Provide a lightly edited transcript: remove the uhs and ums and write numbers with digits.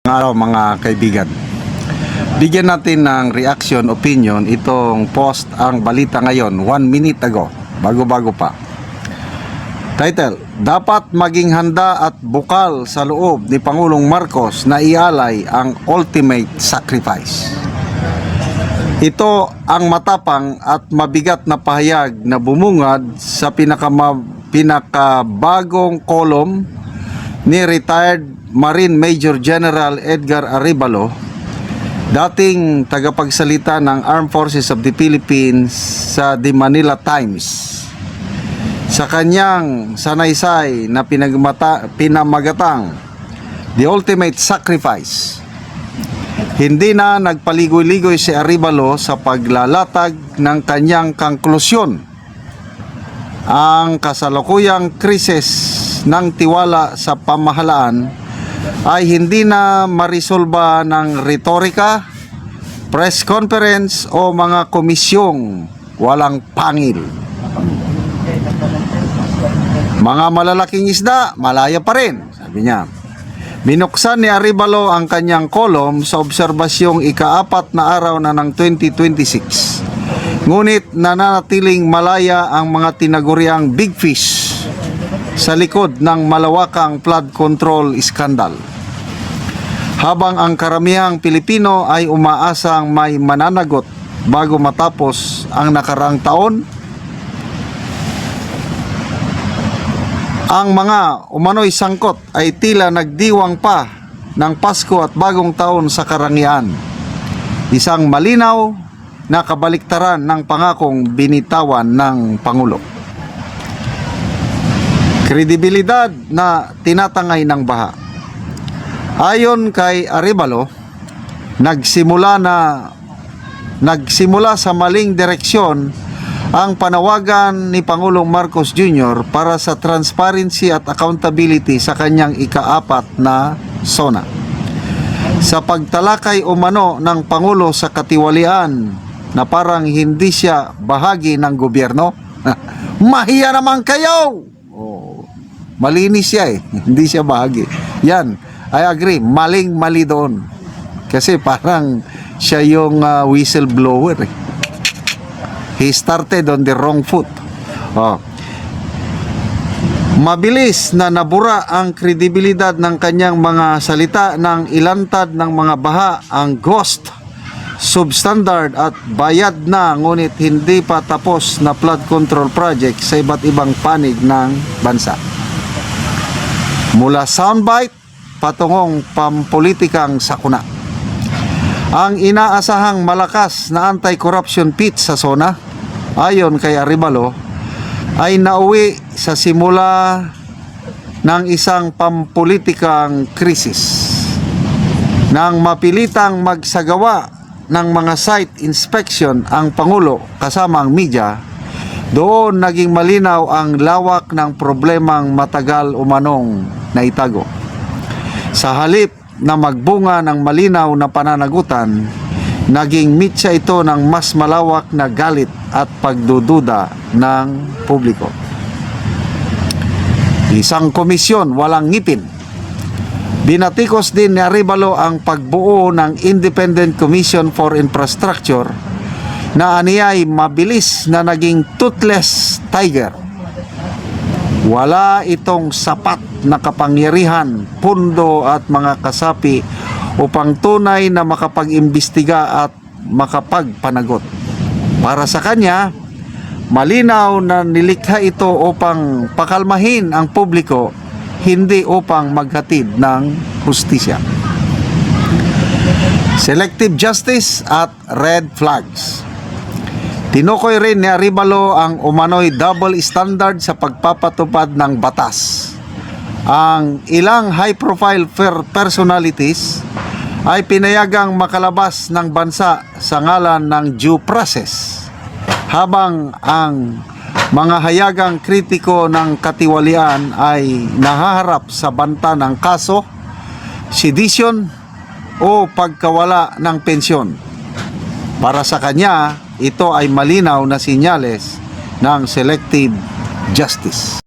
Araw mga kaibigan, bigyan natin ng reaction, opinion itong post ang balita ngayon 1 minute ago, bago-bago pa. Title: dapat maging handa at bukal sa loob ni Pangulong Marcos na ialay ang ultimate sacrifice. Ito ang matapang at mabigat na pahayag na bumungad sa pinakabagong kolom ni retired Marine Major General Edgar Arevalo, dating tagapagsalita ng Armed Forces of the Philippines sa The Manila Times. Sa kanyang sanaysay na pinamagatang The Ultimate Sacrifice, hindi na nagpaligoy-ligoy si Arevalo sa paglalatag ng kanyang konklusyon. Ang kasalukuyang krisis ng tiwala sa pamahalaan ay hindi na marisolba ng retorika, press conference o mga komisyong walang pangil. Mga malalaking isda, malaya pa rin, sabi niya. Binuksan ni Arevalo ang kanyang kolom sa obserbasyong ika-4 na araw na ng 2026. Ngunit nananatiling malaya ang mga tinaguriang big fish sa likod ng malawakang flood control iskandal. Habang ang karamihang Pilipino ay umaasang may mananagot bago matapos ang nakaraang taon, ang mga umano'y sangkot ay tila nagdiwang pa ng Pasko at Bagong Taon sa karangyaan. Isang malinaw na kabaliktaran ng pangakong binitawan ng Pangulo. Kredibilidad na tinatangay ng baha. Ayon kay Arevalo, nagsimula sa maling direksyon ang panawagan ni Pangulong Marcos Jr. para sa transparency at accountability sa kanyang ika-4 na SONA. Sa pagtalakay umano ng Pangulo sa katiwalian na parang hindi siya bahagi ng gobyerno, mahiya naman kayo! Malinis siya hindi siya bahagi. Yan, I agree, maling-mali doon. Kasi parang siya yung whistleblower. He started on the wrong foot. Mabilis na nabura ang kredibilidad ng kanyang mga salita nang ilantad ng mga baha ang ghost, substandard at bayad na ngunit hindi pa tapos na flood control project sa iba't ibang panig ng bansa. Mula soundbite patungong pampolitikang sakuna. Ang inaasahang malakas na anti-corruption pitch sa SONA, ayon kay Arevalo, ay nauwi sa simula ng isang pampolitikang krisis. Nang mapilitang magsagawa ng mga site inspection ang Pangulo kasama ang media, doon naging malinaw ang lawak ng problemang matagal umanong naitago. Sa halip na magbunga ng malinaw na pananagutan, naging mitya ito ng mas malawak na galit at pagdududa ng publiko. Isang komisyon walang ngipin. Binatikos din ni Arevalo ang pagbuo ng Independent Commission for Infrastructure na aniyay mabilis na naging toothless tiger. Wala itong sapat na kapangyarihan, pundo at mga kasapi upang tunay na makapag-imbestiga at makapagpanagot. Para sa kanya, malinaw na nilikha ito upang pakalmahin ang publiko, hindi upang maghatid ng hustisya. Selective justice at red flags. Tinukoy rin ni Arevalo ang umano'y double standard sa pagpapatupad ng batas. Ang ilang high-profile personalities ay pinayagang makalabas ng bansa sa ngalan ng due process, habang ang mga hayagang kritiko ng katiwalian ay nahaharap sa banta ng kaso, sedition o pagkawala ng pensyon. Para sa kanya, ito ay malinaw na sinyales ng selective justice.